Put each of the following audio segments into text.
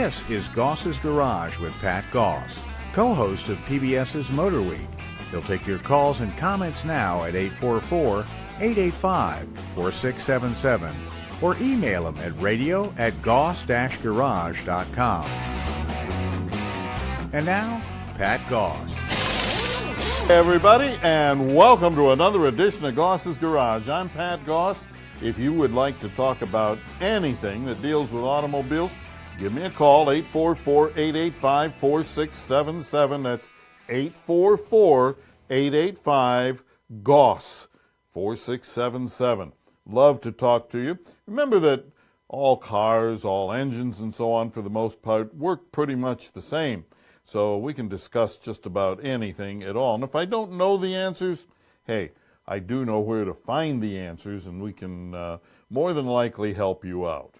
This is Goss's Garage with Pat Goss, co-host of PBS's Motor Week. He'll take your calls and comments now at 844-885-4677 or email him at radio@goss-garage.com. And now, Pat Goss. Hey everybody, and welcome to another edition of Goss's Garage. I'm Pat Goss. If you would like to talk about anything that deals with automobiles, give me a call, 844-885-4677. That's 844-885-GOSS, 4677. Love to talk to you. Remember that all cars, all engines, and so on, for the most part, work pretty much the same. So we can discuss just about anything at all. And if I don't know the answers, hey, I do know where to find the answers, and we can more than likely help you out.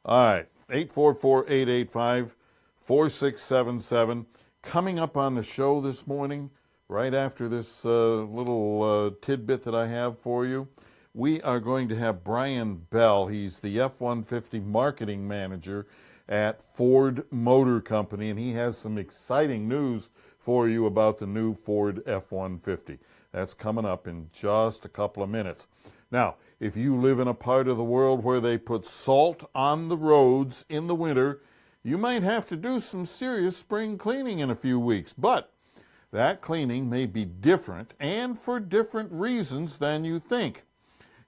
All right, 844-885-4677. Coming up on the show this morning, right after this little tidbit that I have for you, we are going to have Brian Bell. He's the F-150 marketing manager at Ford Motor Company, and he has some exciting news for you about the new Ford F-150. That's coming up in just a couple of minutes. Now, if you live in a part of the world where they put salt on the roads in the winter, you might have to do some serious spring cleaning in a few weeks. But that cleaning may be different and for different reasons than you think.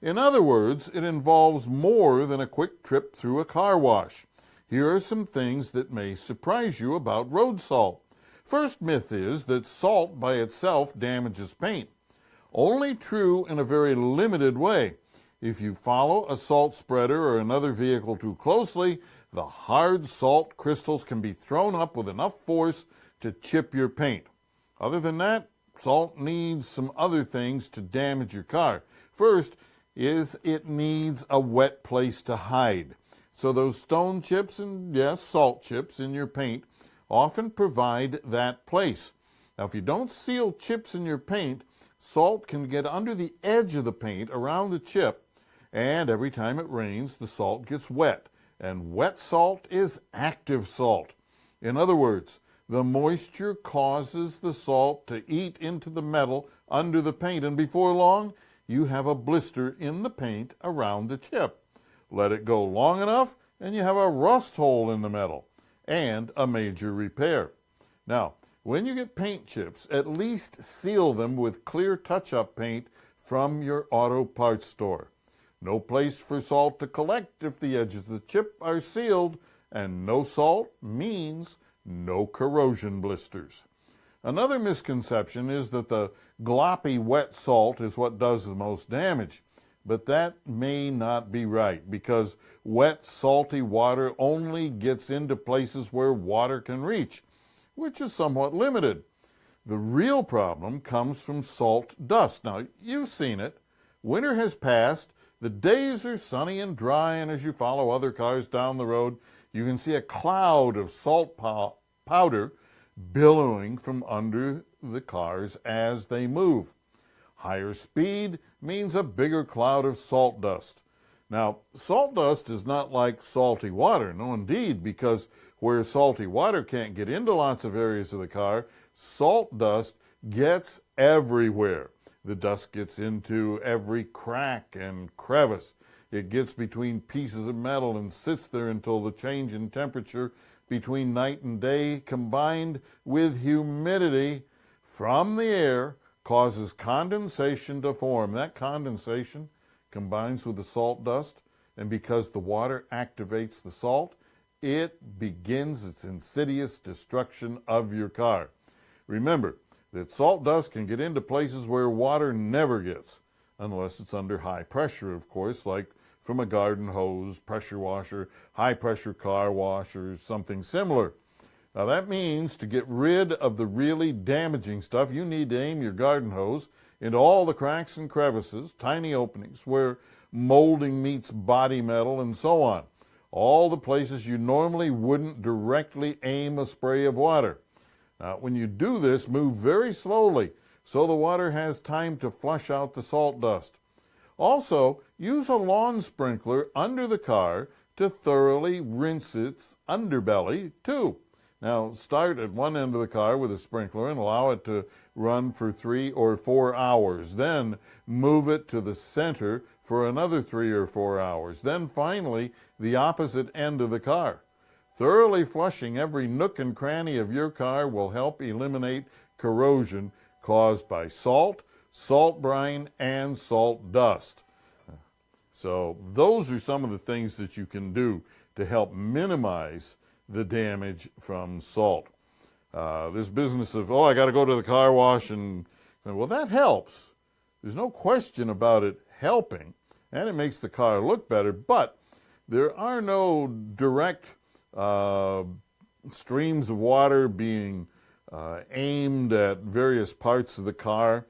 In other words, it involves more than a quick trip through a car wash. Here are some things that may surprise you about road salt. First myth is that salt by itself damages paint. Only true in a very limited way. If you follow a salt spreader or another vehicle too closely, the hard salt crystals can be thrown up with enough force to chip your paint. Other than that, salt needs some other things to damage your car. First is it needs a wet place to hide. So those stone chips and, yes, salt chips in your paint often provide that place. Now, if you don't seal chips in your paint, salt can get under the edge of the paint around the chip, and every time it rains, the salt gets wet. And wet salt is active salt. In other words, the moisture causes the salt to eat into the metal under the paint, and before long, you have a blister in the paint around the chip. Let it go long enough, and you have a rust hole in the metal and a major repair. Now, when you get paint chips, at least seal them with clear touch-up paint from your auto parts store. No place for salt to collect if the edges of the chip are sealed, and no salt means no corrosion blisters. Another misconception is that the gloppy wet salt is what does the most damage. But that may not be right, because wet, salty water only gets into places where water can reach, which is somewhat limited. The real problem comes from salt dust. Now, you've seen it. Winter has passed, the days are sunny and dry, and as you follow other cars down the road, you can see a cloud of salt powder billowing from under the cars as they move. Higher speed means a bigger cloud of salt dust. Now, salt dust is not like salty water. No, indeed, because where salty water can't get into lots of areas of the car, salt dust gets everywhere. The dust gets into every crack and crevice. It gets between pieces of metal and sits there until the change in temperature between night and day, combined with humidity from the air, causes condensation to form. That condensation combines with the salt dust, and because the water activates the salt, it begins its insidious destruction of your car. Remember that salt dust can get into places where water never gets, unless it's under high pressure, of course, like from a garden hose, pressure washer, high-pressure car wash, or something similar. Now that means to get rid of the really damaging stuff, you need to aim your garden hose into all the cracks and crevices, tiny openings where molding meets body metal and so on. All the places you normally wouldn't directly aim a spray of water. Now when you do this, move very slowly so the water has time to flush out the salt dust. Also, use a lawn sprinkler under the car to thoroughly rinse its underbelly too. Now, start at one end of the car with a sprinkler and allow it to run for 3 or 4 hours. Then move it to the center for another 3 or 4 hours. Then finally, the opposite end of the car. Thoroughly flushing every nook and cranny of your car will help eliminate corrosion caused by salt, salt brine, and salt dust. So those are some of the things that you can do to help minimize the damage from salt. This business of, I got to go to the car wash well, that helps. There's no question about it helping, and it makes the car look better, but there are no direct streams of water being aimed at various parts of the car.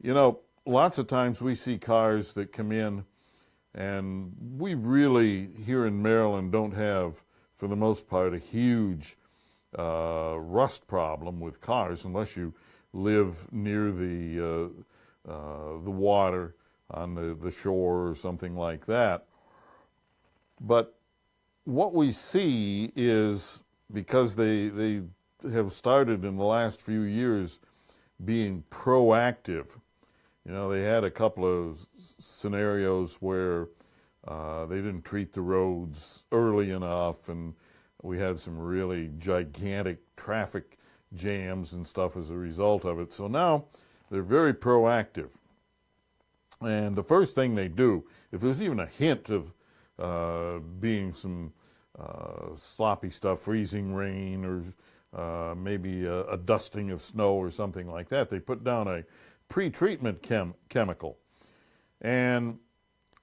You know, lots of times we see cars that come in, and we really, here in Maryland, don't have, for the most part, a huge rust problem with cars unless you live near the water on the shore or something like that. But what we see is, because they have started in the last few years being proactive, you know, they had a couple of scenarios where they didn't treat the roads early enough, and we had some really gigantic traffic jams and stuff as a result of it. So now they're very proactive. And the first thing they do, if there's even a hint of being some sloppy stuff, freezing rain, or maybe a dusting of snow or something like that, they put down a pre-treatment chemical. And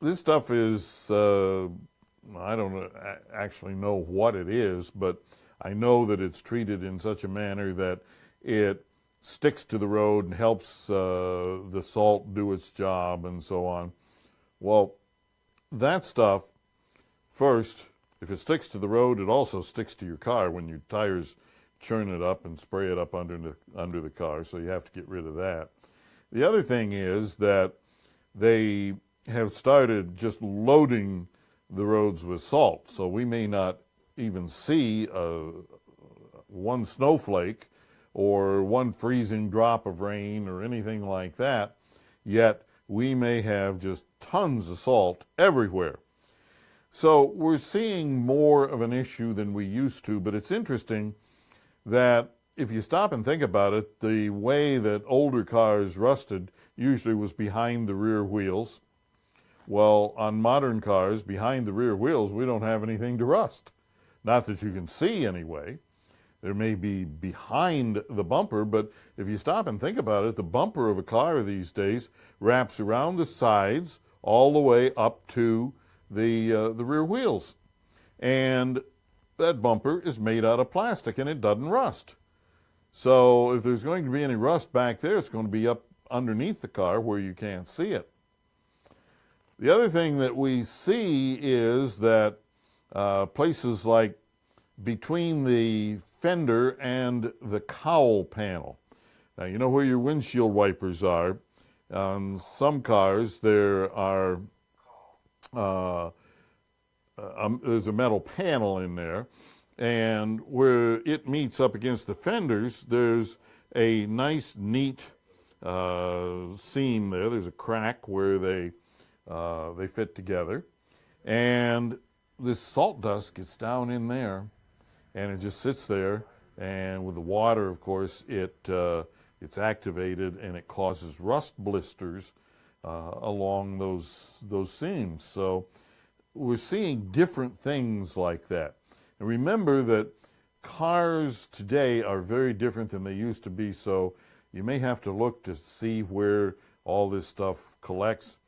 this stuff is, I don't actually know what it is, but I know that it's treated in such a manner that it sticks to the road and helps the salt do its job and so on. Well, that stuff, first, if it sticks to the road, it also sticks to your car when your tires churn it up and spray it up under the car, so you have to get rid of that. The other thing is that they have started just loading the roads with salt, so we may not even see one snowflake or one freezing drop of rain or anything like that, yet we may have just tons of salt everywhere. So we're seeing more of an issue than we used to, but it's interesting that if you stop and think about it, the way that older cars rusted usually was behind the rear wheels. Well, on modern cars, behind the rear wheels, we don't have anything to rust. Not that you can see anyway. There may be behind the bumper, but if you stop and think about it, the bumper of a car these days wraps around the sides all the way up to the rear wheels. And that bumper is made out of plastic and it doesn't rust. So if there's going to be any rust back there, it's going to be up underneath the car where you can't see it. The other thing that we see is that places like between the fender and the cowl panel. Now, you know where your windshield wipers are. On some cars, there are there's a metal panel in there, and where it meets up against the fenders, there's a nice, neat seam there. There's a crack where they fit together, and this salt dust gets down in there, and it just sits there. And with the water, of course, it's activated, and it causes rust blisters along those seams. So we're seeing different things like that. And remember that cars today are very different than they used to be, so you may have to look to see where all this stuff collects.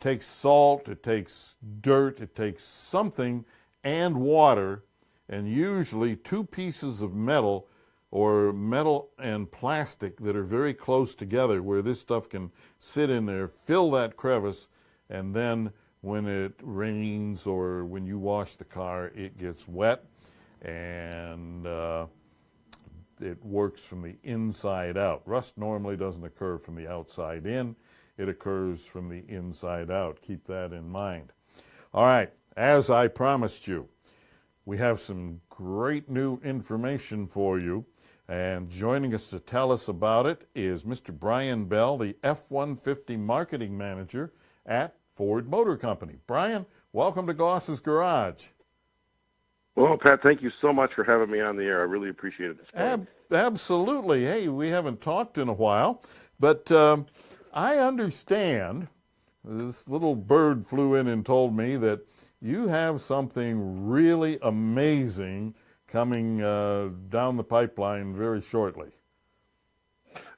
It takes salt, it takes dirt, it takes something and water, and usually two pieces of metal or metal and plastic that are very close together where this stuff can sit in there, fill that crevice, and then when it rains or when you wash the car, it gets wet, and it works from the inside out. Rust normally doesn't occur from the outside in. It occurs from the inside out. Keep that in mind. All right, as I promised you, we have some great new information for you. And joining us to tell us about it is Mr. Brian Bell, the F-150 Marketing Manager at Ford Motor Company. Brian, welcome to Goss's Garage. Well, Pat, thank you so much for having me on the air. I really appreciate it this morning. Absolutely. Hey, we haven't talked in a while, but I understand, this little bird flew in and told me that you have something really amazing coming down the pipeline very shortly.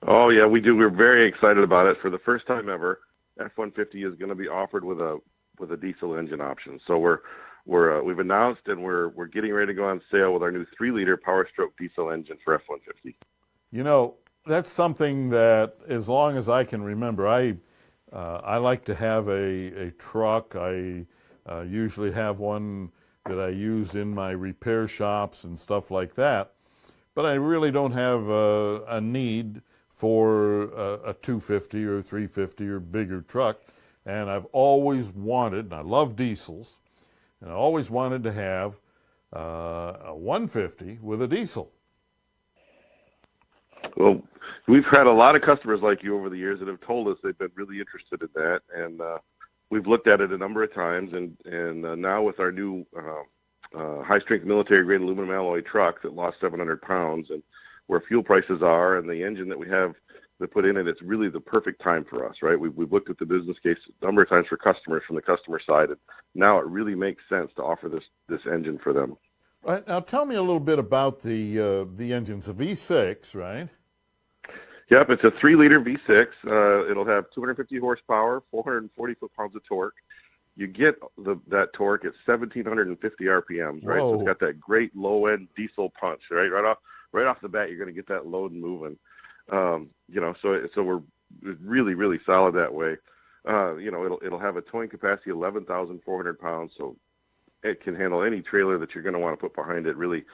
Oh, yeah, we do. We're very excited about it. For the first time ever, F-150 is going to be offered with a diesel engine option. So we've announced and we're getting ready to go on sale with our new 3-liter Power Stroke diesel engine for F-150. You know, that's something that, as long as I can remember, I like to have a truck. I usually have one that I use in my repair shops and stuff like that. But I really don't have a need for a 250 or 350 or bigger truck. And I've always wanted, and I love diesels, and I always wanted to have a 150 with a diesel. Well, we've had a lot of customers like you over the years that have told us they've been really interested in that. And we've looked at it a number of times, and now with our new high-strength military-grade aluminum alloy truck that lost 700 pounds, and where fuel prices are, and the engine that we have to put in it, it's really the perfect time for us, right? We've looked at the business case a number of times for customers from the customer side, and now it really makes sense to offer this engine for them. All right, now tell me a little bit about the engines. A V6, right? Yep, it's a 3-liter V6. It'll have 250 horsepower, 440 foot-pounds of torque. You get that torque at 1,750 RPMs, right? Whoa. So it's got that great low-end diesel punch, right? Right off the bat, you're going to get that load moving. So we're really, really solid that way. It'll have a towing capacity of 11,400 pounds, so it can handle any trailer that you're going to want to put behind it, really,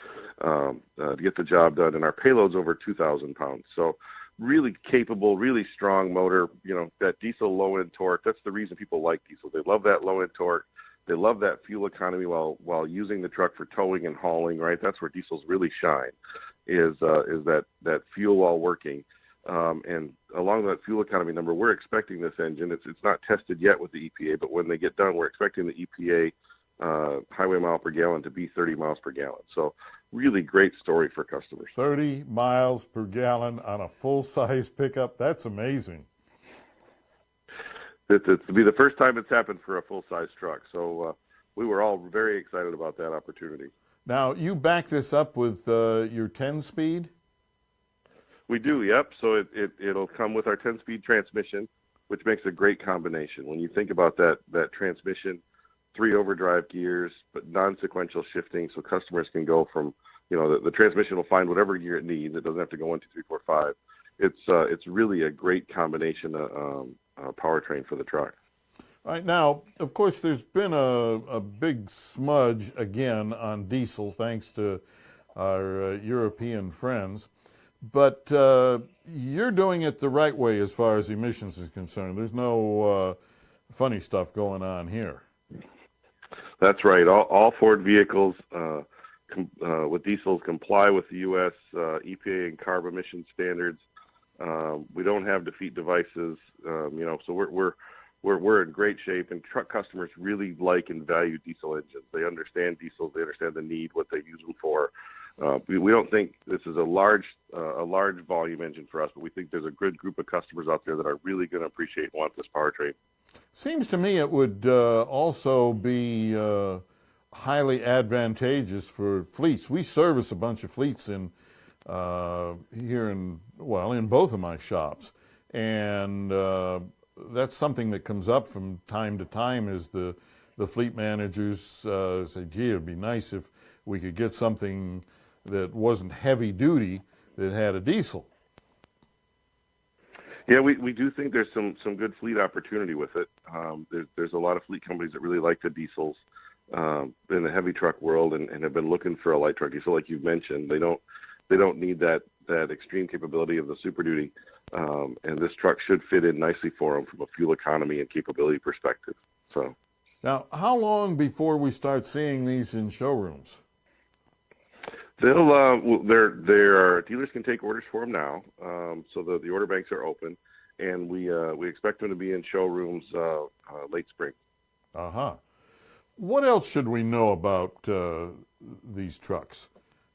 to get the job done. And our payload's over 2,000 pounds. So really capable, really strong motor, that diesel low-end torque. That's the reason people like diesel. They love that low-end torque. They love that fuel economy while using the truck for towing and hauling, right? That's where diesels really shine, is that fuel while working. And along that fuel economy number, we're expecting this engine. It's not tested yet with the EPA, but when they get done, we're expecting the EPA highway mile per gallon to be 30 miles per gallon. So really great story for customers. 30 miles per gallon on a full-size pickup. That's amazing. It's to be the first time it's happened for a full-size truck. So we were all very excited about that opportunity. Now, you back this up with your 10-speed? We do, yep. So it'll come with our 10-speed transmission, which makes a great combination. When you think about that transmission, 3 overdrive gears, but non-sequential shifting, so customers can go from, the transmission will find whatever gear it needs. It doesn't have to go 1, 2, 3, 4, 5. It's really a great combination powertrain for the truck. All right, now, of course, there's been a big smudge again on diesel, thanks to our European friends. But you're doing it the right way as far as emissions is concerned. There's no funny stuff going on here. That's right. All Ford vehicles with diesels comply with the U.S. EPA and CARB emission standards. We don't have defeat devices, so we're in great shape. And truck customers really like and value diesel engines. They understand diesels. They understand the need, what they use them for. We don't think this is a large volume engine for us, but we think there's a good group of customers out there that are really going to appreciate and want this powertrain. Seems to me it would also be highly advantageous for fleets. We service a bunch of fleets in both of my shops, and that's something that comes up from time to time. Is the fleet managers say, "Gee, it'd be nice if we could get something that wasn't heavy duty that had a diesel." Yeah, we do think there's some good fleet opportunity with it. There's a lot of fleet companies that really like the diesels in the heavy truck world and have been looking for a light truck diesel, like you've mentioned. They don't need that extreme capability of the Super Duty, and this truck should fit in nicely for them from a fuel economy and capability perspective. So. Now, how long before we start seeing these in showrooms? Dealers can take orders for them now, so the order banks are open, and we expect them to be in showrooms late spring. What else should we know about these trucks?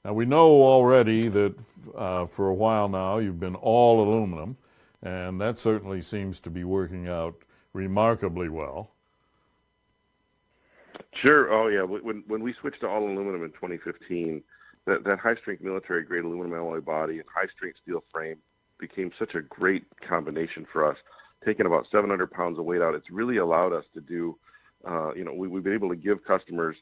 Now, we know already that for a while now you've been all aluminum, and that certainly seems to be working out remarkably well. Sure. Oh, yeah. When we switched to all aluminum in 2015, that high-strength military-grade aluminum alloy body and high-strength steel frame became such a great combination for us, taking about 700 pounds of weight out. It's really allowed us to do, we've been able to give customers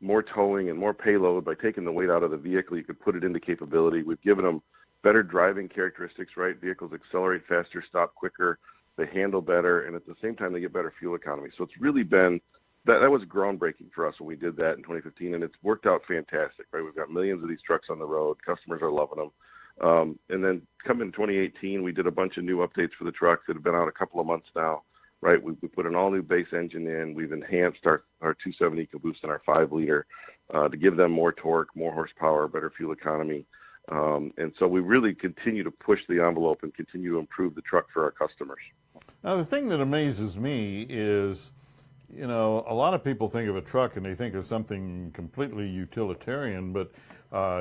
more towing and more payload by taking the weight out of the vehicle. You could put it into capability. We've given them better driving characteristics, right? Vehicles accelerate faster, stop quicker, they handle better, and at the same time they get better fuel economy. So it's really been, that was groundbreaking for us when we did that in 2015, and it's worked out fantastic, right? We've got millions of these trucks on the road. Customers are loving them. And then coming in 2018, we did a bunch of new updates for the trucks that have been out a couple of months now, right? We put an all-new base engine in. We've enhanced our 270 EcoBoost and our 5-liter to give them more torque, more horsepower, better fuel economy. And so we really continue to push the envelope and continue to improve the truck for our customers. Now, the thing that amazes me is, a lot of people think of a truck and they think of something completely utilitarian, but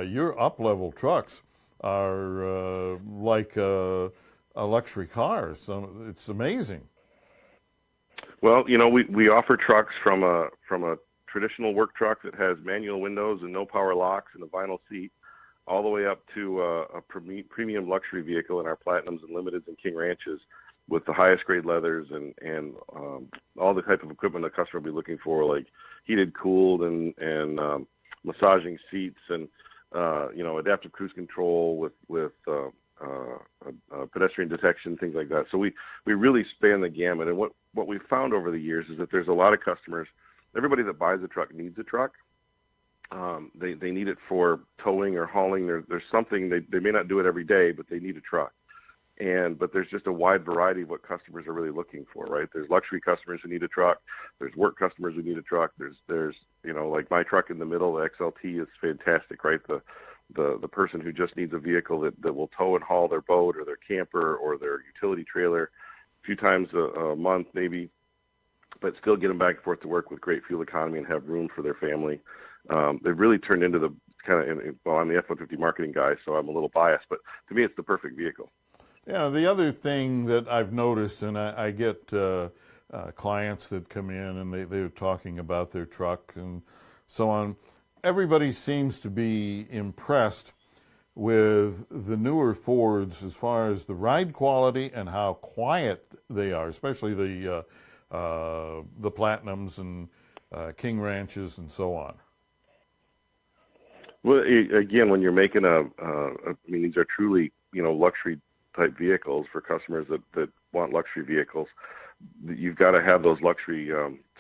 your up-level trucks are like a luxury car. So it's amazing. Well, we offer trucks from a traditional work truck that has manual windows and no power locks and a vinyl seat, all the way up to a premium luxury vehicle in our Platinums and Limiteds and King Ranches with the highest grade leathers and all the type of equipment a customer will be looking for, like heated, cooled, and massaging seats and adaptive cruise control with pedestrian detection, things like that. So we really span the gamut. And what we've found over the years is that there's a lot of customers. Everybody that buys a truck needs a truck. They need it for towing or hauling. There's something, they may not do it every day, but they need a truck. But there's just a wide variety of what customers are really looking for, right? There's luxury customers who need a truck. There's work customers who need a truck. There's like my truck in the middle, the XLT is fantastic, right? The person who just needs a vehicle that will tow and haul their boat or their camper or their utility trailer a few times a month maybe, but still get them back and forth to work with great fuel economy and have room for their family. They've really turned into the I'm the F-150 marketing guy, so I'm a little biased, but to me it's the perfect vehicle. Yeah, the other thing that I've noticed, and I get clients that come in and they're talking about their truck and so on, everybody seems to be impressed with the newer Fords as far as the ride quality and how quiet they are, especially the Platinums and King Ranches and so on. Well, again, when you're making these are truly, luxury type vehicles for customers that want luxury vehicles. You've got to have those luxury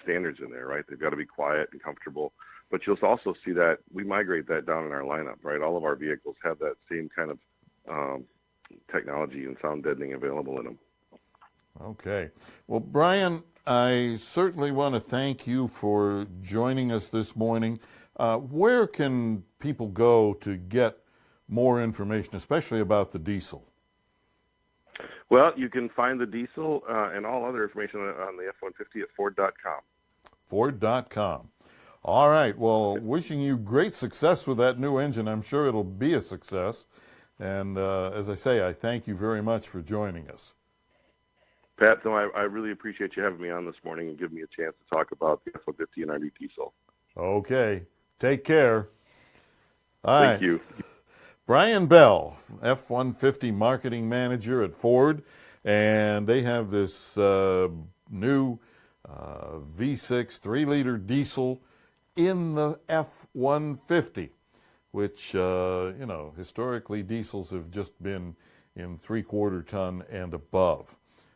standards in there, right? They've got to be quiet and comfortable. But you'll also see that we migrate that down in our lineup, right? All of our vehicles have that same kind of technology and sound deadening available in them. Okay. Well, Brian, I certainly want to thank you for joining us this morning. Where can people go to get more information, especially about the diesel? Well, you can find the diesel and all other information on the F-150 at Ford.com. Ford.com. All right. Well, wishing you great success with that new engine. I'm sure it'll be a success. And as I say, I thank you very much for joining us. Pat, so I really appreciate you having me on this morning and giving me a chance to talk about the F-150 and our new diesel. Okay. Take care. All Thank you. Brian Bell, F-150 Marketing Manager at Ford, and they have this new V6 3-liter diesel in the F-150, which, historically diesels have just been in 3/4 ton and above.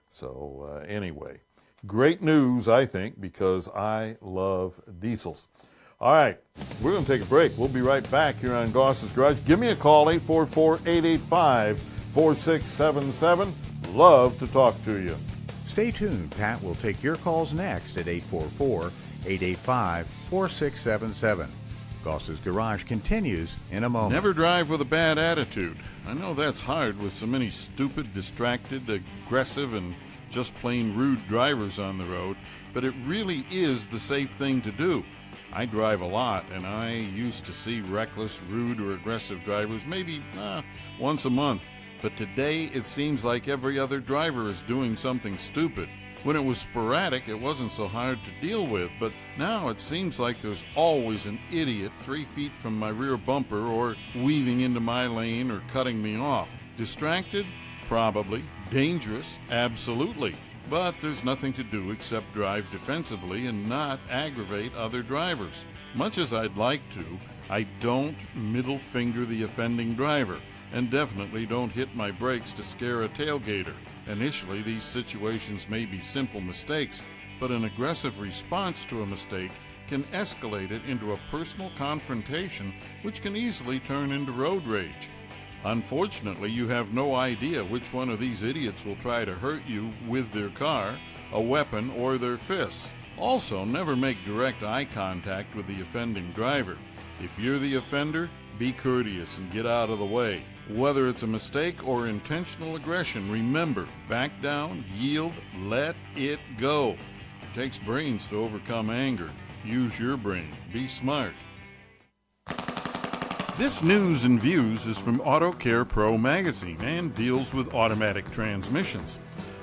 So anyway, great news, I think, because I love diesels. All right, we're going to take a break. We'll be right back here on Goss's Garage. Give me a call, 844-885-4677. Love to talk to you. Stay tuned. Pat will take your calls next at 885-4677. Goss's Garage continues in a moment. Never drive with a bad attitude. I know that's hard with so many stupid, distracted, aggressive, and just plain rude drivers on the road, but it really is the safe thing to do. I drive a lot, and I used to see reckless, rude, or aggressive drivers maybe once a month. But today, it seems like every other driver is doing something stupid. When it was sporadic, it wasn't so hard to deal with, but now it seems like there's always an idiot 3 feet from my rear bumper or weaving into my lane or cutting me off. Distracted? Probably. Dangerous? Absolutely. But there's nothing to do except drive defensively and not aggravate other drivers. Much as I'd like to, I don't middle finger the offending driver, and definitely don't hit my brakes to scare a tailgater. Initially, these situations may be simple mistakes, but an aggressive response to a mistake can escalate it into a personal confrontation, which can easily turn into road rage. Unfortunately, you have no idea which one of these idiots will try to hurt you with their car, a weapon, or their fists. Also, never make direct eye contact with the offending driver. If you're the offender, be courteous and get out of the way. Whether it's a mistake or intentional aggression, remember, back down, yield, let it go. It takes brains to overcome anger. Use your brain. Be smart. This news and views is from Auto Care Pro magazine and deals with automatic transmissions.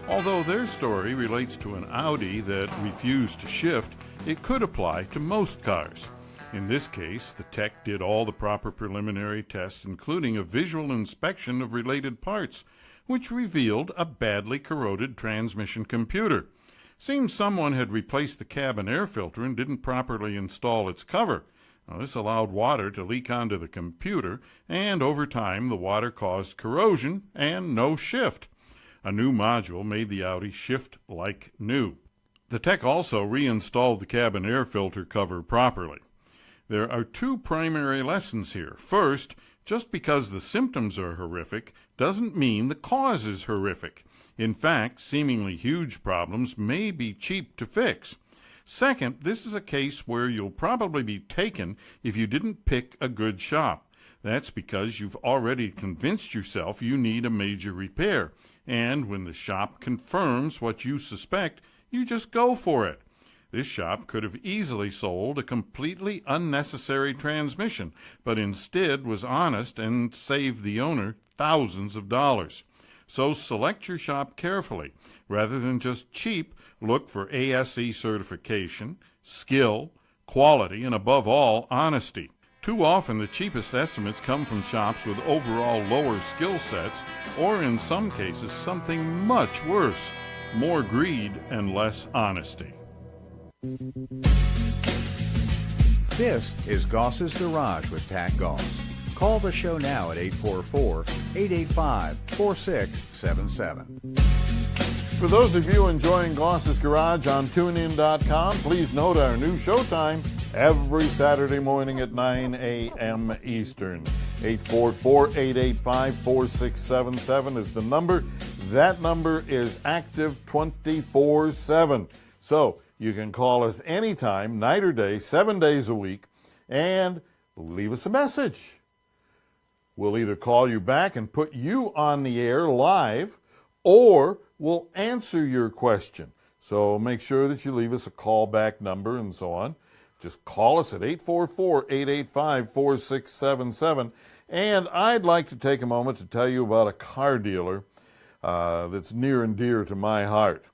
Although their story relates to an Audi that refused to shift, it could apply to most cars. In this case, the tech did all the proper preliminary tests, including a visual inspection of related parts, which revealed a badly corroded transmission computer. Seems someone had replaced the cabin air filter and didn't properly install its cover. Now, this allowed water to leak onto the computer, and over time the water caused corrosion and no shift. A new module made the Audi shift like new. The tech also reinstalled the cabin air filter cover properly. There are two primary lessons here. First, just because the symptoms are horrific doesn't mean the cause is horrific. In fact, seemingly huge problems may be cheap to fix. Second, this is a case where you'll probably be taken if you didn't pick a good shop. That's because you've already convinced yourself you need a major repair, and when the shop confirms what you suspect, you just go for it. This shop could have easily sold a completely unnecessary transmission, but instead was honest and saved the owner thousands of dollars. So select your shop carefully. Rather than just cheap, look for ASE certification, skill, quality, and above all, honesty. Too often the cheapest estimates come from shops with overall lower skill sets, or in some cases something much worse, more greed and less honesty. This is Goss's Garage with Pat Goss. Call the show now at 844-885-4677. For those of you enjoying Goss's Garage on TuneIn.com, please note our new showtime every Saturday morning at 9 a.m. Eastern. 844-885-4677 is the number. That number is active 24/7. So you can call us anytime, night or day, 7 days a week, and leave us a message. We'll either call you back and put you on the air live, or we'll answer your question. So make sure that you leave us a callback number and so on. Just call us at 844-885-4677. And I'd like to take a moment to tell you about a car dealer that's near and dear to my heart.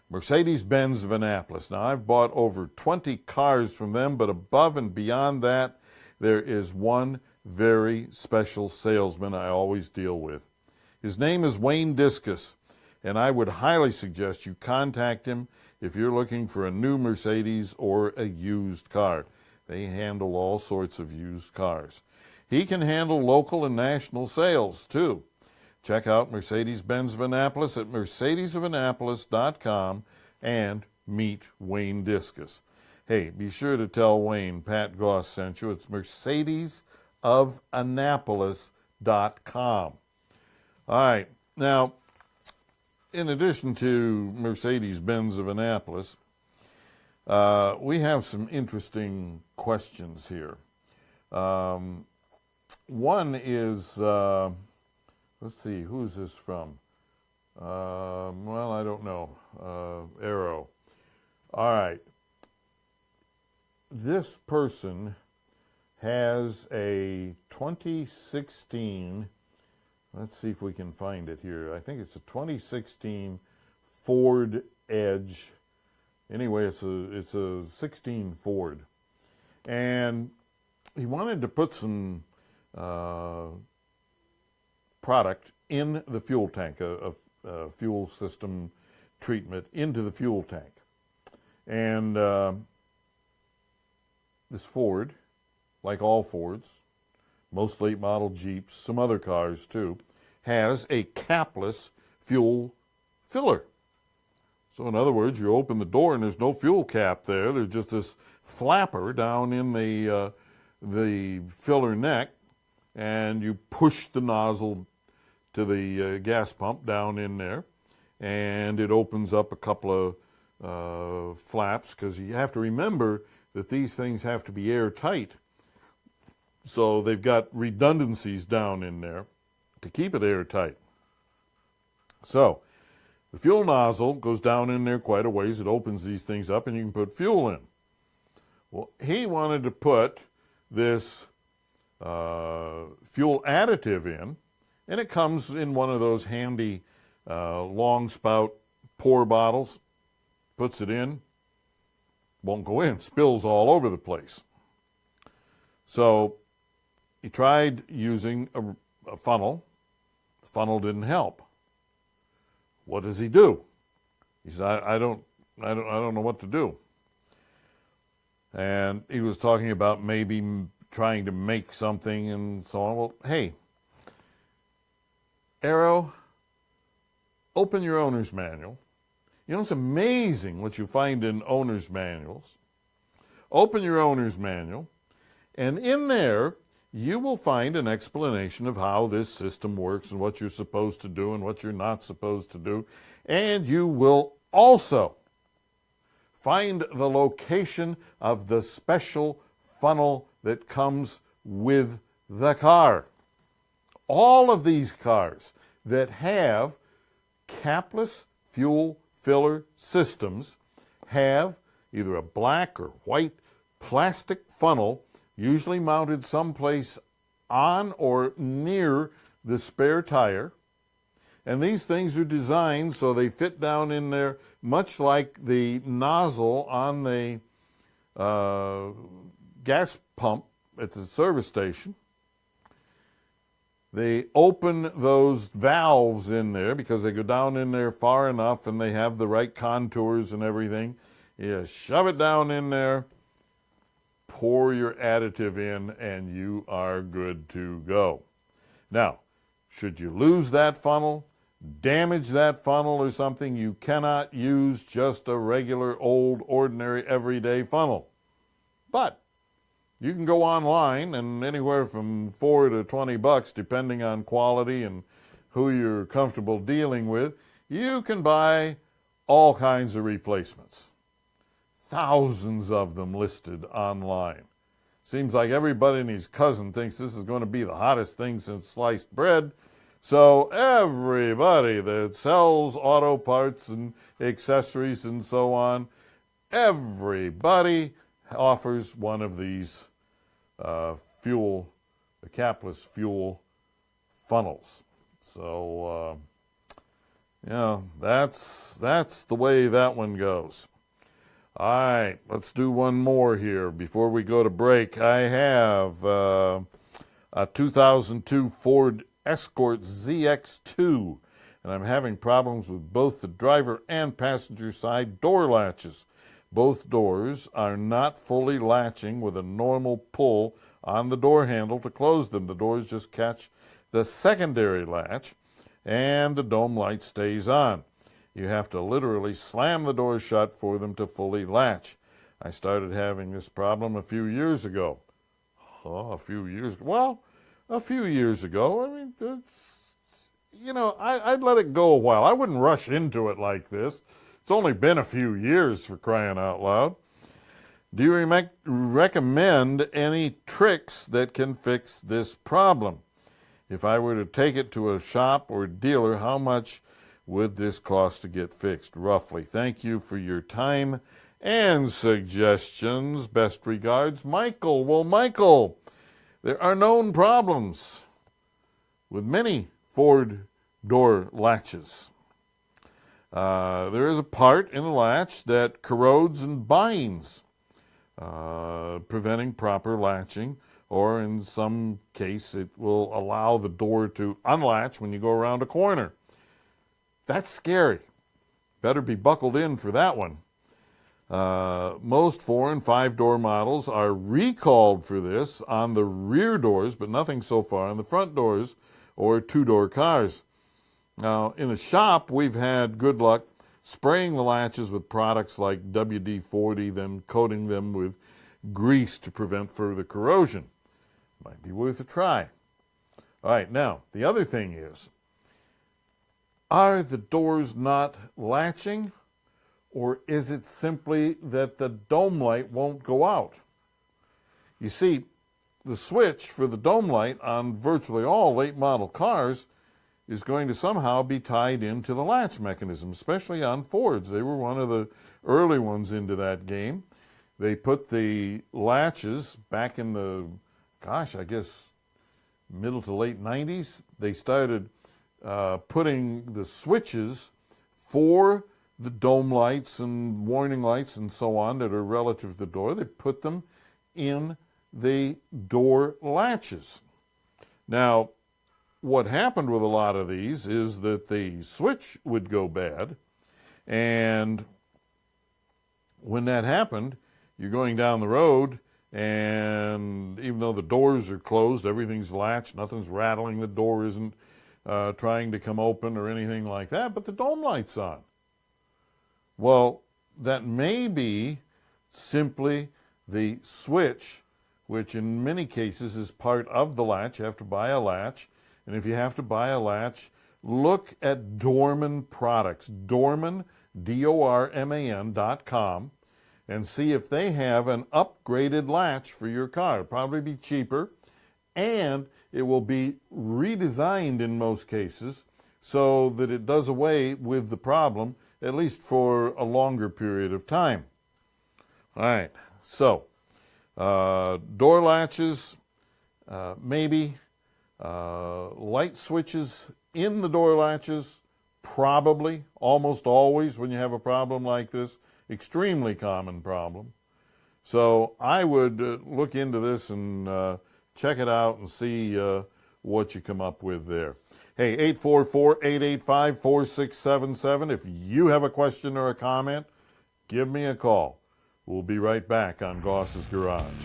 Mercedes-Benz of Annapolis. Now, I've bought over 20 cars from them, but above and beyond that, there is one very special salesman I always deal with. His name is Wayne Discus, and I would highly suggest you contact him if you're looking for a new Mercedes or a used car. They handle all sorts of used cars. He can handle local and national sales, too. Check out Mercedes-Benz of Annapolis at mercedesofannapolis.com and meet Wayne Discus. Hey, be sure to tell Wayne Pat Goss sent you. It's mercedesofannapolis.com. All right. Now, in addition to Mercedes-Benz of Annapolis, We have some interesting questions here. One is, let's see, who is this from? Well, I don't know. Arrow. All right. This person has a 2016, let's see if we can find it here. I think it's a 2016 Ford Edge. Anyway, it's a 16 Ford. And he wanted to put some product in the fuel tank, a fuel system treatment into the fuel tank. And this Ford, like all Fords, most late model Jeeps, some other cars too, has a capless fuel filler. So in other words, you open the door and there's no fuel cap there. There's just this flapper down in the filler neck, and you push the nozzle to the gas pump down in there, and it opens up a couple of flaps, because you have to remember that these things have to be airtight. So they've got redundancies down in there to keep it airtight. So the fuel nozzle goes down in there quite a ways. It opens these things up, and you can put fuel in. Well, he wanted to put this fuel additive in, and it comes in one of those handy long spout pour bottles. Puts it in, won't go in, spills all over the place. So he tried using a funnel. The funnel didn't help. What does he do? He said, I don't know what to do. And he was talking about maybe trying to make something and so on. Well, hey, Arrow, open your owner's manual. You know, it's amazing what you find in owner's manuals. Open your owner's manual, and in there, you will find an explanation of how this system works and what you're supposed to do and what you're not supposed to do. And you will also find the location of the special funnel that comes with the car. All of these cars that have capless fuel filler systems have either a black or white plastic funnel, usually mounted someplace on or near the spare tire. And these things are designed so they fit down in there much like the nozzle on the gas pump at the service station. They open those valves in there because they go down in there far enough and they have the right contours and everything. You shove it down in there, pour your additive in, and you are good to go. Now, should you lose that funnel, damage that funnel or something, you cannot use just a regular, old, ordinary, everyday funnel. But you can go online, and anywhere from $4 to $20, depending on quality and who you're comfortable dealing with, you can buy all kinds of replacements. Thousands of them listed online. Seems like everybody and his cousin thinks this is going to be the hottest thing since sliced bread. So everybody that sells auto parts and accessories and so on, everybody offers one of these capless fuel funnels. So, that's the way that one goes. All right, let's do one more here before we go to break. I have a 2002 Ford Escort ZX2, and I'm having problems with both the driver and passenger side door latches. Both doors are not fully latching with a normal pull on the door handle to close them. The doors just catch the secondary latch, and the dome light stays on. You have to literally slam the door shut for them to fully latch. I started having this problem a few years ago. A few years ago. I mean, I'd let it go a while. I wouldn't rush into it like this. It's only been a few years, for crying out loud. Do you recommend any tricks that can fix this problem? If I were to take it to a shop or dealer, how much would this cost to get fixed, roughly? Thank you for your time and suggestions. Best regards, Michael. Well, Michael, there are known problems with many Ford door latches. There is a part in the latch that corrodes and binds, preventing proper latching, or in some case it will allow the door to unlatch when you go around a corner. That's scary. Better be buckled in for that one. Most 4- and 5-door models are recalled for this on the rear doors, but nothing so far on the front doors or 2-door cars. Now, in the shop, we've had good luck spraying the latches with products like WD-40, then coating them with grease to prevent further corrosion. Might be worth a try. All right, now, the other thing is, are the doors not latching, or is it simply that the dome light won't go out? You see, the switch for the dome light on virtually all late model cars is going to somehow be tied into the latch mechanism, especially on Fords. They were one of the early ones into that game. They put the latches back in the, I guess, middle to late 90s. They started putting the switches for the dome lights and warning lights and so on that are relative to the door. They put them in the door latches. Now, what happened with a lot of these is that the switch would go bad, and when that happened, you're going down the road, and even though the doors are closed, everything's latched, nothing's rattling, the door isn't trying to come open or anything like that, but the dome light's on. Well, that may be simply the switch, which in many cases is part of the latch. You have to buy a latch. And if you have to buy a latch, look at Dorman products, Dorman, DORMAN.com, and see if they have an upgraded latch for your car. It'll probably be cheaper, and it will be redesigned in most cases so that it does away with the problem, at least for a longer period of time. All right, so door latches, maybe. Light switches in the door latches, probably, almost always when you have a problem like this. Extremely common problem. So I would look into this and check it out and see what you come up with there. Hey, 844-885-4677. If you have a question or a comment, give me a call. We'll be right back on Goss's Garage.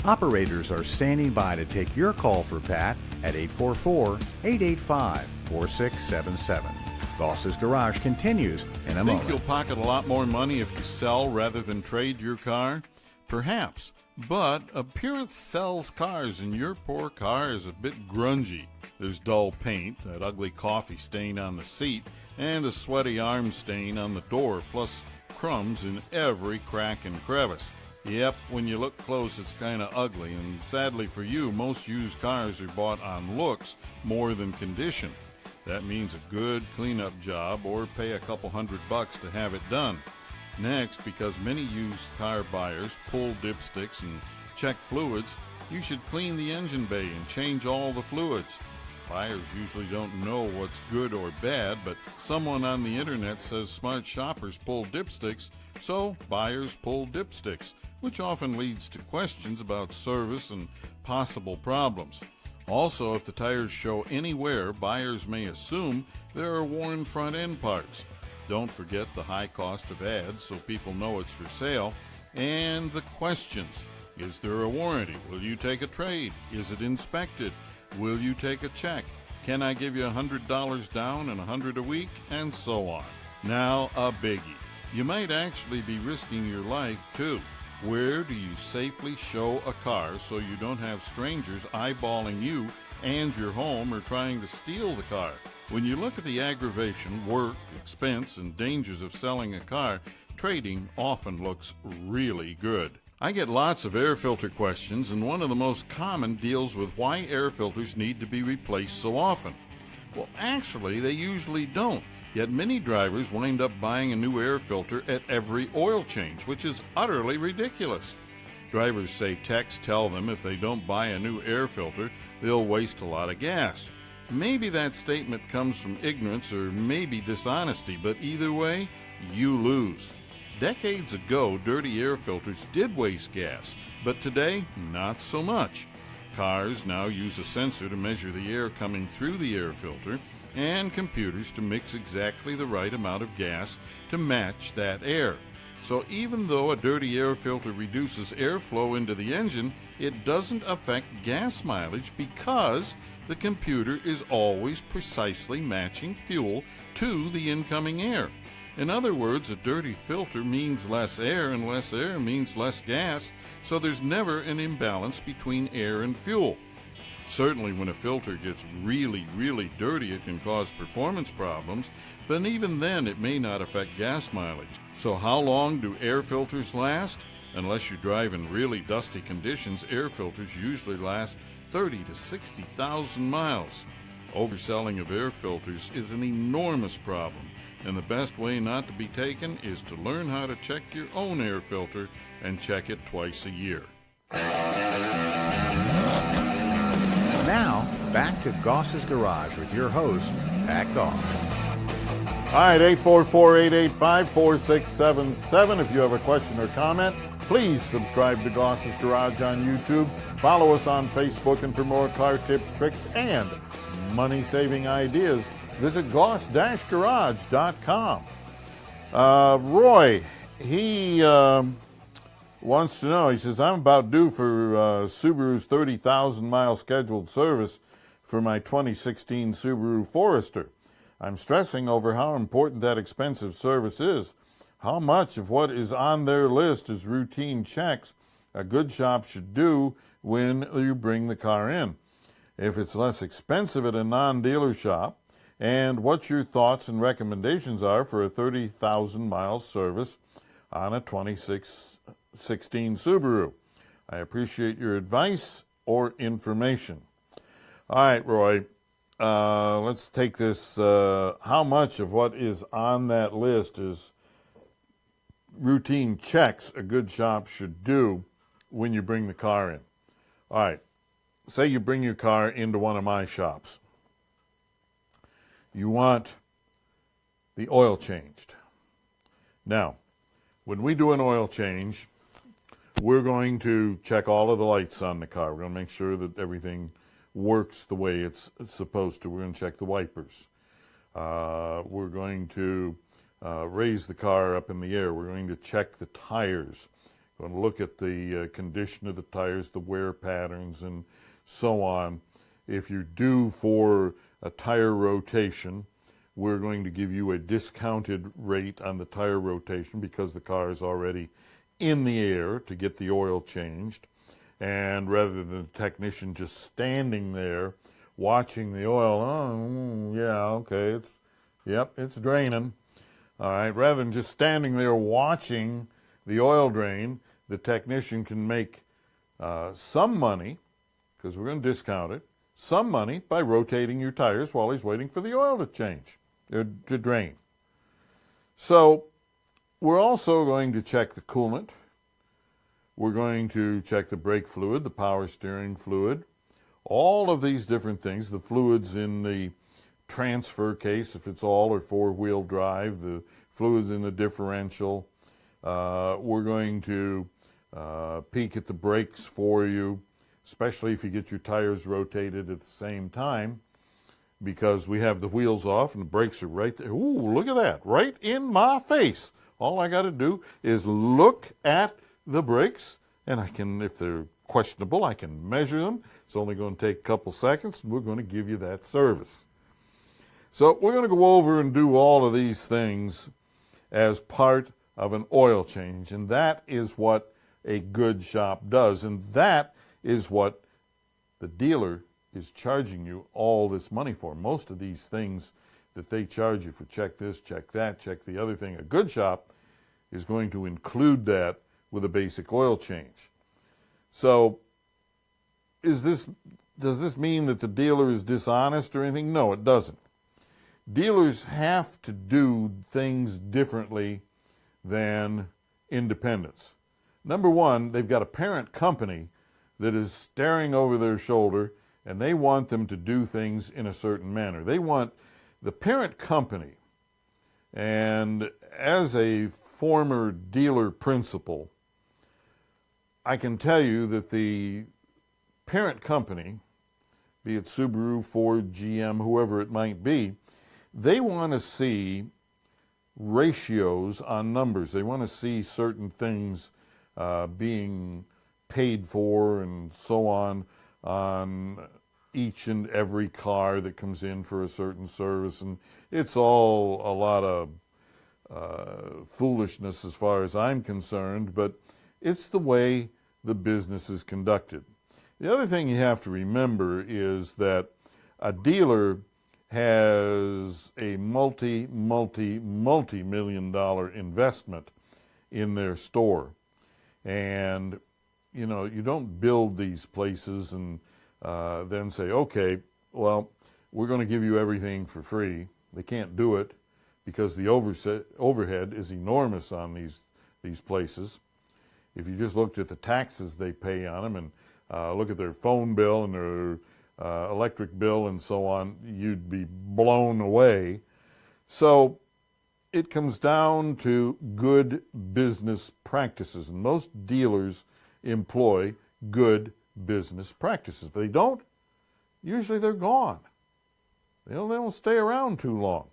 Operators are standing by to take your call for Pat at 844-885-4677. Goss's Garage continues in a moment. Think you'll pocket a lot more money if you sell rather than trade your car? Perhaps, but appearance sells cars, and your poor car is a bit grungy. There's dull paint, that ugly coffee stain on the seat, and a sweaty arm stain on the door, plus crumbs in every crack and crevice. Yep, when you look close, it's kind of ugly, and sadly for you, most used cars are bought on looks more than condition. That means a good cleanup job or pay a couple $100 to have it done. Next, because many used car buyers pull dipsticks and check fluids, you should clean the engine bay and change all the fluids. Buyers usually don't know what's good or bad, but someone on the internet says smart shoppers pull dipsticks, so buyers pull dipsticks, which often leads to questions about service and possible problems. Also, if the tires show any wear, buyers may assume there are worn front end parts. Don't forget the high cost of ads so people know it's for sale. And the questions. Is there a warranty? Will you take a trade? Is it inspected? Will you take a check? Can I give you $100 down and $100 a week? And so on. Now, a biggie. You might actually be risking your life, too. Where do you safely show a car so you don't have strangers eyeballing you and your home or trying to steal the car? When you look at the aggravation, work, expense, and dangers of selling a car, trading often looks really good. I get lots of air filter questions, and one of the most common deals with why air filters need to be replaced so often. Well, actually, they usually don't, yet many drivers wind up buying a new air filter at every oil change, which is utterly ridiculous. Drivers say techs tell them if they don't buy a new air filter, they'll waste a lot of gas. Maybe that statement comes from ignorance or maybe dishonesty, but either way, you lose. Decades ago, dirty air filters did waste gas, but today, not so much. Cars now use a sensor to measure the air coming through the air filter, and computers to mix exactly the right amount of gas to match that air. So even though a dirty air filter reduces airflow into the engine, it doesn't affect gas mileage because the computer is always precisely matching fuel to the incoming air. In other words, a dirty filter means less air, and less air means less gas, so there's never an imbalance between air and fuel. Certainly when a filter gets really, really dirty, it can cause performance problems, but even then it may not affect gas mileage. So how long do air filters last? Unless you drive in really dusty conditions, air filters usually last 30 to 60,000 miles. Overselling of air filters is an enormous problem, and the best way not to be taken is to learn how to check your own air filter and check it twice a year. Now, back to Goss's Garage with your host, Pat Goss. All right, 844-885-4677. If you have a question or comment, please subscribe to Goss's Garage on YouTube. Follow us on Facebook, and for more car tips, tricks, and money-saving ideas, visit goss-garage.com. Roy, he wants to know, he says, I'm about due for Subaru's 30,000-mile scheduled service for my 2016 Subaru Forester. I'm stressing over how important that expensive service is. How much of what is on their list is routine checks a good shop should do when you bring the car in? If it's less expensive at a non-dealer shop, and what your thoughts and recommendations are for a 30,000-mile service on a 2016 Subaru. I appreciate your advice or information. All right, Roy, let's take this. How much of what is on that list is routine checks a good shop should do when you bring the car in? All right, say you bring your car into one of my shops. You want the oil changed. Now, when we do an oil change, we're going to check all of the lights on the car. We're going to make sure that everything works the way it's supposed to. We're going to check the wipers. We're going to raise the car up in the air. We're going to check the tires. We're going to look at the condition of the tires, the wear patterns, and so on. If you're due for a tire rotation, we're going to give you a discounted rate on the tire rotation because the car is already in the air to get the oil changed. And rather than the technician just standing there watching the oil, oh, yeah, okay, it's draining. All right, rather than just standing there watching the oil drain, the technician can make some money, because we're going to discount it, some money by rotating your tires while he's waiting for the oil to change, to drain. So we're also going to check the coolant. We're going to check the brake fluid, the power steering fluid, all of these different things, the fluids in the transfer case, if it's all or four-wheel drive, the fluids in the differential. We're going to peek at the brakes for you, especially if you get your tires rotated at the same time, because we have the wheels off and the brakes are right there. Ooh, look at that, right in my face. All I got to do is look at the brakes, and I can, if they're questionable, I can measure them. It's only going to take a couple seconds, and we're going to give you that service. So we're going to go over and do all of these things as part of an oil change, and that is what a good shop does, and that is what the dealer is charging you all this money for. Most of these things that they charge you for, check this, check that, check the other thing, a good shop is going to include that with a basic oil change. So does this mean that the dealer is dishonest or anything? No, it doesn't. Dealers have to do things differently than independents. Number one, they've got a parent company that is staring over their shoulder, and they want them to do things in a certain manner. They want the parent company, and as a former dealer principal, I can tell you that the parent company, be it Subaru, Ford, GM, whoever it might be, they want to see ratios on numbers. They want to see certain things being paid for and so on each and every car that comes in for a certain service. And it's all a lot of foolishness as far as I'm concerned, but it's the way the business is conducted. The other thing you have to remember is that a dealer has a multi-million dollar investment in their store. And, you know, you don't build these places and then say, okay, well, we're going to give you everything for free. They can't do it because the overhead is enormous on these places. If you just looked at the taxes they pay on them and look at their phone bill and their electric bill and so on, you'd be blown away. So it comes down to good business practices, and most dealers employ good business practices. If they don't, usually they're gone. They don't stay around too long.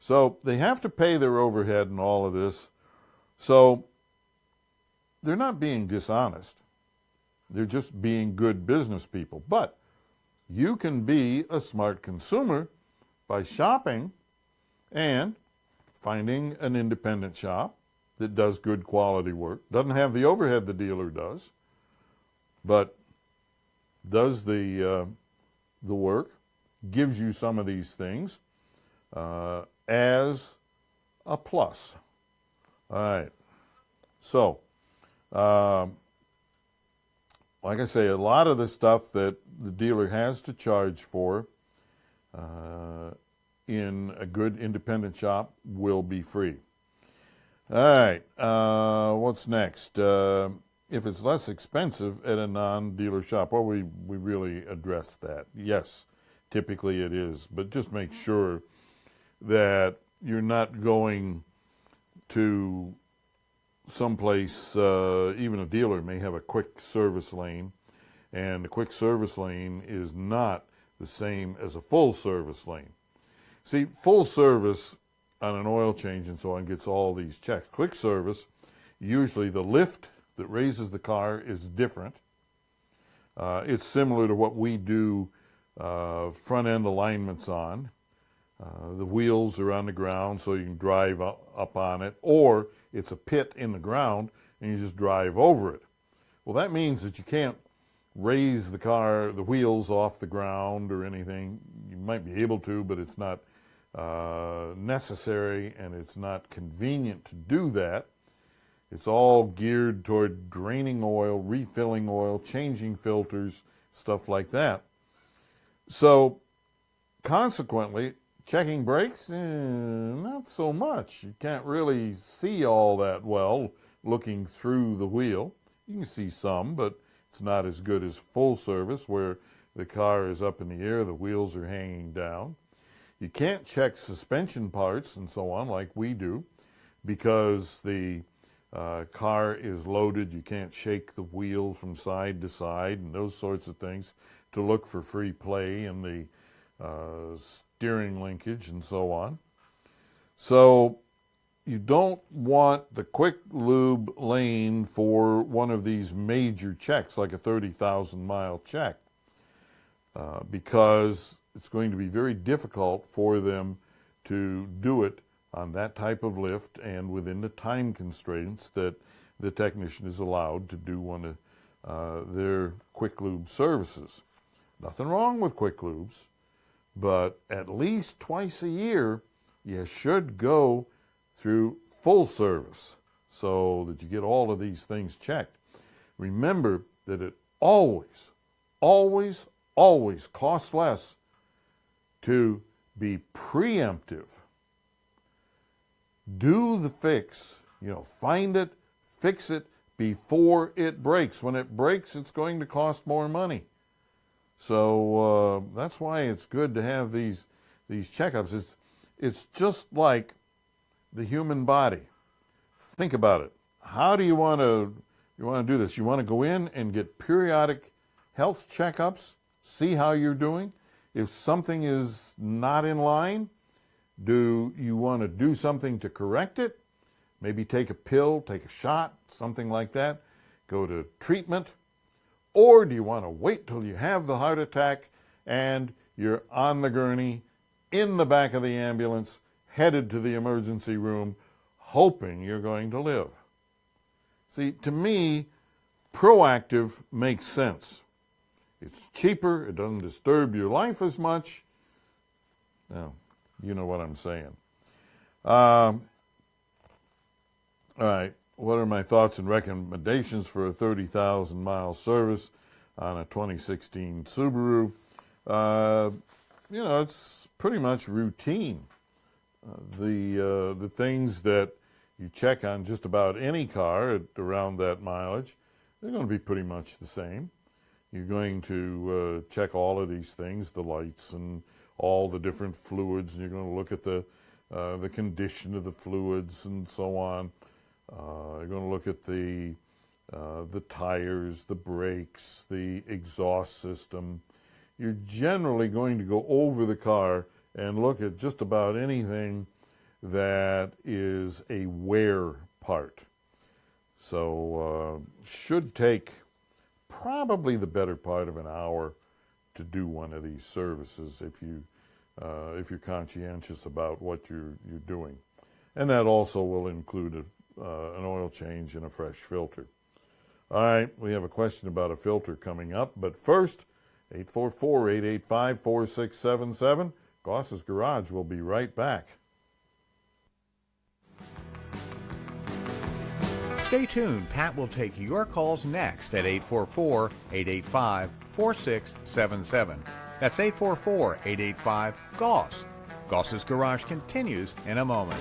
So they have to pay their overhead and all of this. So they're not being dishonest. They're just being good business people. But you can be a smart consumer by shopping and finding an independent shop that does good quality work, doesn't have the overhead the dealer does, but does the work, gives you some of these things as a plus. All right. So, like I say, a lot of the stuff that the dealer has to charge for in a good independent shop will be free. All right, what's next? If it's less expensive at a non-dealer shop, well, we really addressed that. Yes, typically it is, but just make sure that you're not going to someplace, even a dealer may have a quick service lane, and the quick service lane is not the same as a full service lane. See, full service on an oil change and so on gets all these checks. Quick service, usually the lift that raises the car is different. It's similar to what we do front end alignments on. The wheels are on the ground so you can drive up on it, or it's a pit in the ground and you just drive over it. Well, that means that you can't raise the wheels off the ground or anything. You might be able to, but it's not necessary and it's not convenient to do that. It's all geared toward draining oil, refilling oil, changing filters, stuff like that. So consequently, checking brakes, not so much. You can't really see all that well looking through the wheel. You can see some, but it's not as good as full service where the car is up in the air, the wheels are hanging down. You can't check suspension parts and so on like we do because the car is loaded. You can't shake the wheel from side to side and those sorts of things to look for free play in the steering linkage and so on. So you don't want the quick lube lane for one of these major checks like a 30,000 mile check because it's going to be very difficult for them to do it on that type of lift and within the time constraints that the technician is allowed to do one of their quick lube services. Nothing wrong with quick lubes, but at least twice a year you should go through full service. so that you get all of these things checked. Remember that it always, always, always costs less to be preemptive. Do the fix, find it, fix it before it breaks. When it breaks, it's going to cost more money. So that's why it's good to have these checkups. It's just like the human body. Think about it. How do you want to do this? You want to go in and get periodic health checkups, see how you're doing. If something is not in line, do you want to do something to correct it? Maybe take a pill, take a shot, something like that. Go to treatment. Or do you want to wait till you have the heart attack and you're on the gurney, in the back of the ambulance, headed to the emergency room, hoping you're going to live? See, to me, proactive makes sense. It's cheaper. It doesn't disturb your life as much. Now, you know what I'm saying. All right. What are my thoughts and recommendations for a 30,000-mile service on a 2016 Subaru? It's pretty much routine. The things that you check on just about any car at around that mileage, they're going to be pretty much the same. You're going to check all of these things, the lights and all the different fluids, and you're going to look at the condition of the fluids and so on. You're going to look at the tires, the brakes, the exhaust system. You're generally going to go over the car and look at just about anything that is a wear part. So should take probably the better part of an hour to do one of these services if you're conscientious about what you're doing. And that also will include an oil change and a fresh filter. All right, we have a question about a filter coming up, but first, 844-885-4677. Goss's Garage will be right back. Stay tuned. Pat will take your calls next at 844-885-4677. That's 844-885-GOSS. Goss's Garage continues in a moment.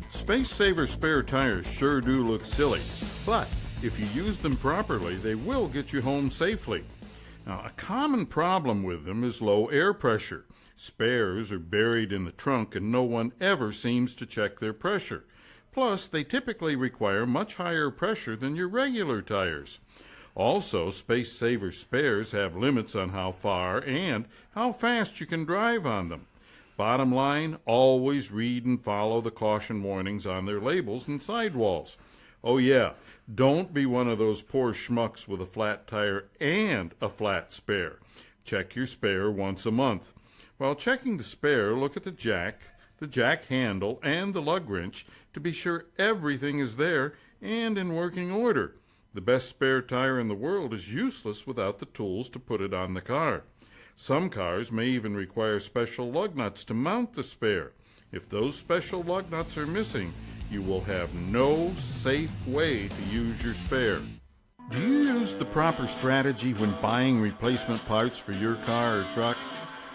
Space Saver spare tires sure do look silly, but if you use them properly, they will get you home safely. Now, a common problem with them is low air pressure. Spares are buried in the trunk and no one ever seems to check their pressure. Plus, they typically require much higher pressure than your regular tires. Also, Space Saver spares have limits on how far and how fast you can drive on them. Bottom line, always read and follow the caution warnings on their labels and sidewalls. Oh yeah, don't be one of those poor schmucks with a flat tire and a flat spare. Check your spare once a month. While checking the spare, look at the jack handle, and the lug wrench to be sure everything is there and in working order. The best spare tire in the world is useless without the tools to put it on the car. Some cars may even require special lug nuts to mount the spare. If those special lug nuts are missing, you will have no safe way to use your spare. Do you use the proper strategy when buying replacement parts for your car or truck?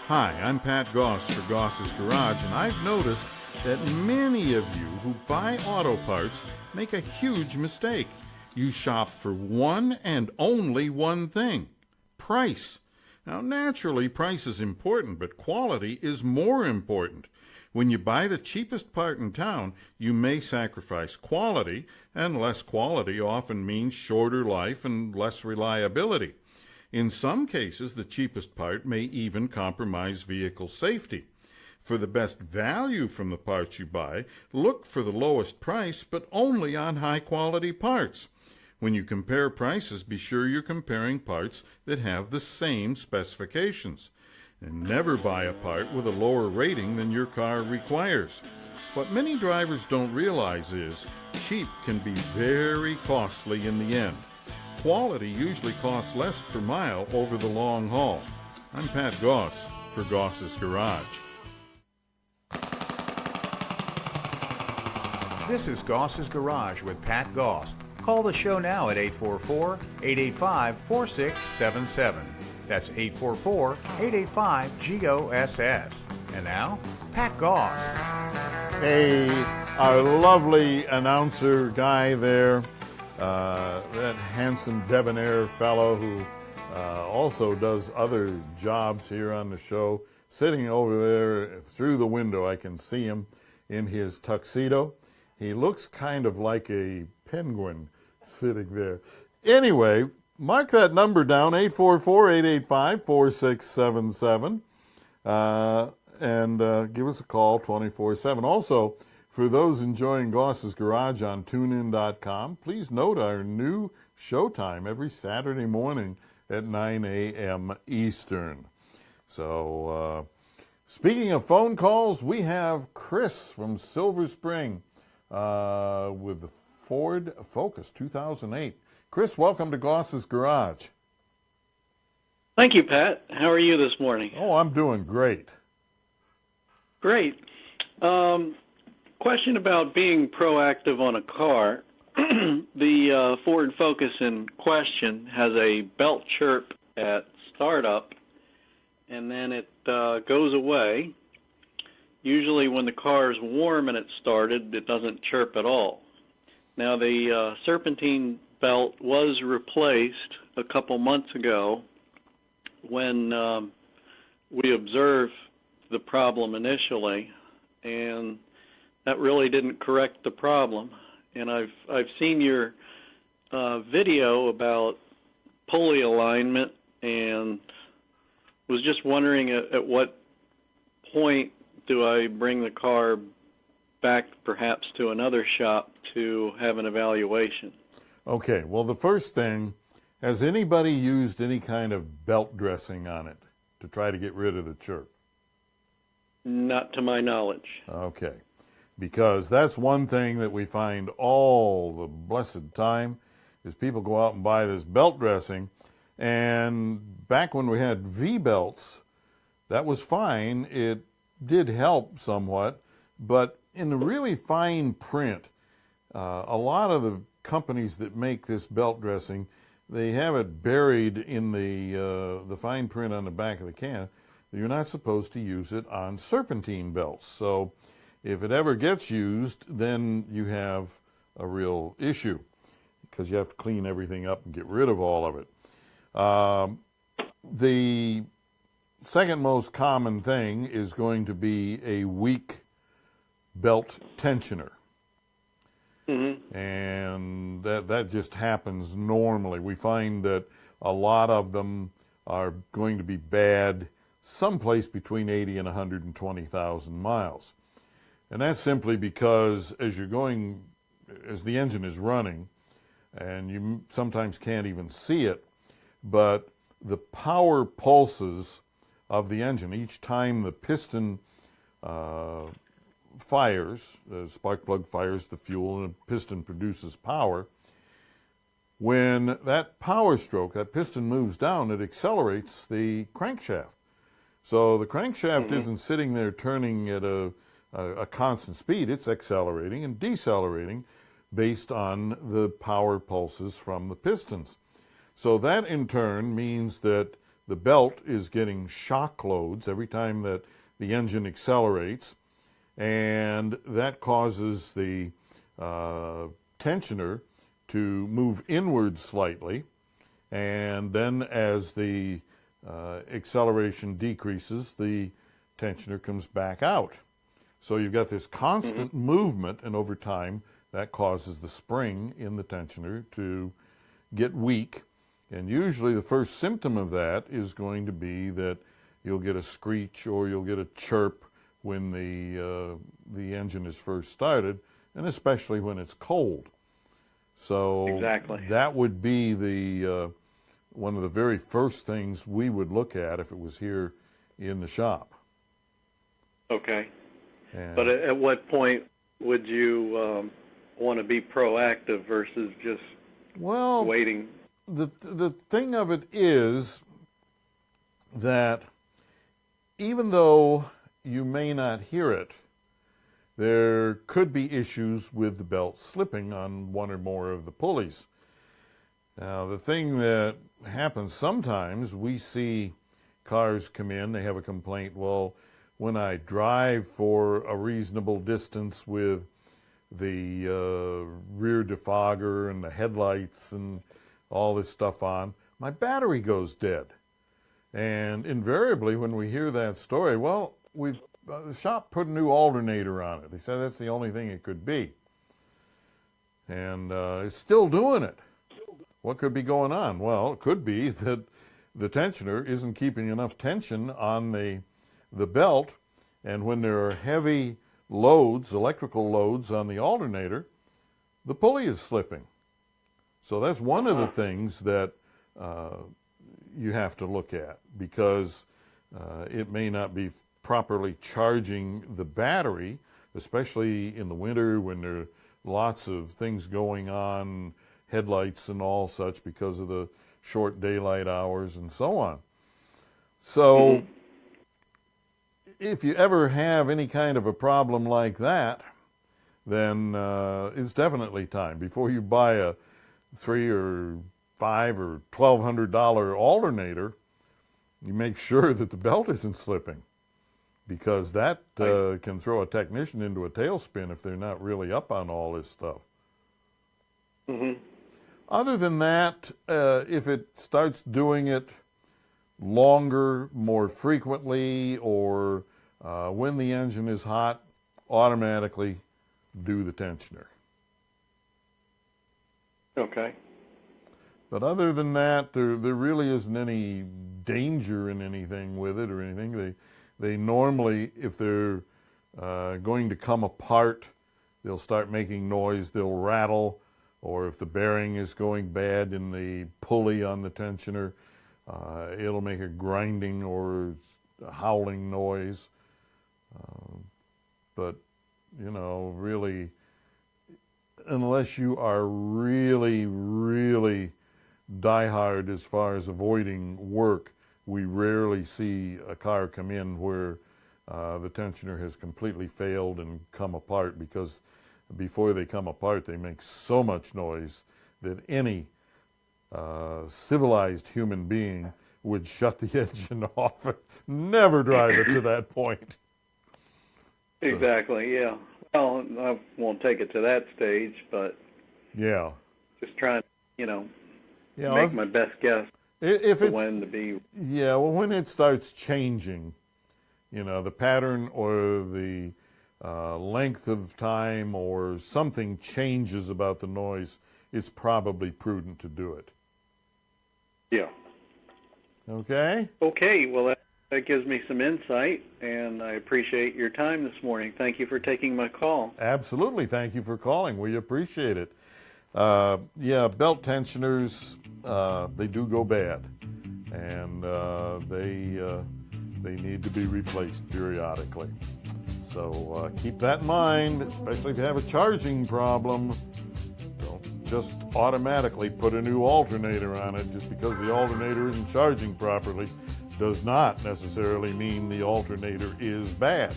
Hi, I'm Pat Goss for Goss's Garage, and I've noticed that many of you who buy auto parts make a huge mistake. You shop for one and only one thing: price. Now, naturally, price is important, but quality is more important. When you buy the cheapest part in town, you may sacrifice quality, and less quality often means shorter life and less reliability. In some cases, the cheapest part may even compromise vehicle safety. For the best value from the parts you buy, look for the lowest price, but only on high-quality parts. When you compare prices, be sure you're comparing parts that have the same specifications. And never buy a part with a lower rating than your car requires. What many drivers don't realize is cheap can be very costly in the end. Quality usually costs less per mile over the long haul. I'm Pat Goss for Goss's Garage. This is Goss's Garage with Pat Goss. Call the show now at 844-885-4677. That's 844-885-GOSS. And now, Pat Goss. Hey, our lovely announcer guy there, that handsome debonair fellow who also does other jobs here on the show, sitting over there through the window. I can see him in his tuxedo. He looks kind of like a penguin sitting there. Anyway, mark that number down, 844-885-4677, and give us a call 24/7. Also, for those enjoying Goss's Garage on TuneIn.com, please note our new showtime every Saturday morning at 9 a.m. Eastern. So, speaking of phone calls, we have Chris from Silver Spring with the Ford Focus 2008. Chris, welcome to Goss's Garage. Thank you, Pat. How are you this morning? Oh, I'm doing great. Great. Question about being proactive on a car. The Ford Focus in question has a belt chirp at startup, and then it goes away. Usually when the car is warm and it's started, it doesn't chirp at all. Now, the serpentine belt was replaced a couple months ago when we observed the problem initially, and that really didn't correct the problem. And I've seen your video about pulley alignment, and was just wondering at what point do I bring the car back perhaps to another shop to have an evaluation? Okay, well, the first thing, has anybody used any kind of belt dressing on it to try to get rid of the chirp? Not to my knowledge. Okay, because that's one thing that we find all the blessed time is people go out and buy this belt dressing, and back when we had V-belts, that was fine. It did help somewhat, but in the really fine print, a lot of the companies that make this belt dressing, they have it buried in the fine print on the back of the can. You're not supposed to use it on serpentine belts. So if it ever gets used, then you have a real issue because you have to clean everything up and get rid of all of it. The second most common thing is going to be a weak belt tensioner. Mm-hmm. And that just happens normally. We find that a lot of them are going to be bad someplace between 80 and 120,000 miles. And that's simply because as the engine is running, and you sometimes can't even see it, but the power pulses of the engine, each time the piston fires, the spark plug fires the fuel and the piston produces power, when that power stroke, that piston moves down, it accelerates the crankshaft. So the crankshaft isn't sitting there turning at a constant speed. It's accelerating and decelerating based on the power pulses from the pistons. So that in turn means that the belt is getting shock loads every time that the engine accelerates, and that causes the tensioner to move inward slightly, and then as the acceleration decreases, the tensioner comes back out. So you've got this constant movement, and over time that causes the spring in the tensioner to get weak. And usually the first symptom of that is going to be that you'll get a screech or you'll get a chirp when the engine is first started, and especially when it's cold. So exactly. That would be the one of the very first things we would look at if it was here in the shop. Okay. And but at what point would you want to be proactive versus just waiting? The thing of it is that even though you may not hear it, there could be issues with the belt slipping on one or more of the pulleys. Now, the thing that happens sometimes, we see cars come in, they have a complaint, well, when I drive for a reasonable distance with the rear defogger and the headlights and all this stuff on, my battery goes dead. And invariably, when we hear that story, well, the shop put a new alternator on it. They said that's the only thing it could be. And it's still doing it. What could be going on? Well, it could be that the tensioner isn't keeping enough tension on the belt, and when there are heavy loads, electrical loads on the alternator, the pulley is slipping. So that's one of the things that you have to look at, because it may not be properly charging the battery, especially in the winter when there are lots of things going on, headlights and all such, because of the short daylight hours and so on. So if you ever have any kind of a problem like that, then it's definitely time. Before you buy a $3 or $5 or $1,200 alternator, you make sure that the belt isn't slipping, because that can throw a technician into a tailspin if they're not really up on all this stuff. Other than that, if it starts doing it longer, more frequently, or when the engine is hot, automatically do the tensioner. Okay. But other than that, there really isn't any danger in anything with it or anything. They normally, if they're going to come apart, they'll start making noise, they'll rattle, or if the bearing is going bad in the pulley on the tensioner, it'll make a grinding or a howling noise. But, really, unless you are really, really diehard as far as avoiding work, we rarely see a car come in where the tensioner has completely failed and come apart, because before they come apart, they make so much noise that any civilized human being would shut the engine off and never drive it to that point. Exactly, yeah. Well, I won't take it to that stage, but yeah, just trying to, make my best guess if it's when to be. Yeah, well, when it starts changing, the pattern or the length of time or something changes about the noise, it's probably prudent to do it. Yeah. Okay? Okay, well, that gives me some insight, and I appreciate your time this morning. Thank you for taking my call. Absolutely. Thank you for calling. We appreciate it. Belt tensioners, they do go bad, and they need to be replaced periodically. So keep that in mind, especially if you have a charging problem. Don't just automatically put a new alternator on it. Just because the alternator isn't charging properly does not necessarily mean the alternator is bad.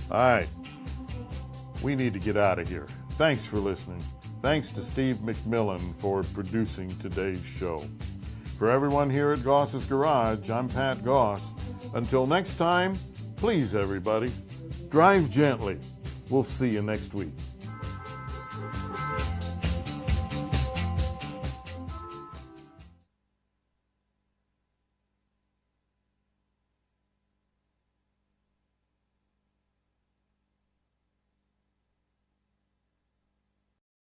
All right, we need to get out of here. Thanks for listening. Thanks to Steve McMillan for producing today's show. For everyone here at Goss's Garage, I'm Pat Goss. Until next time, please, everybody, drive gently. We'll see you next week.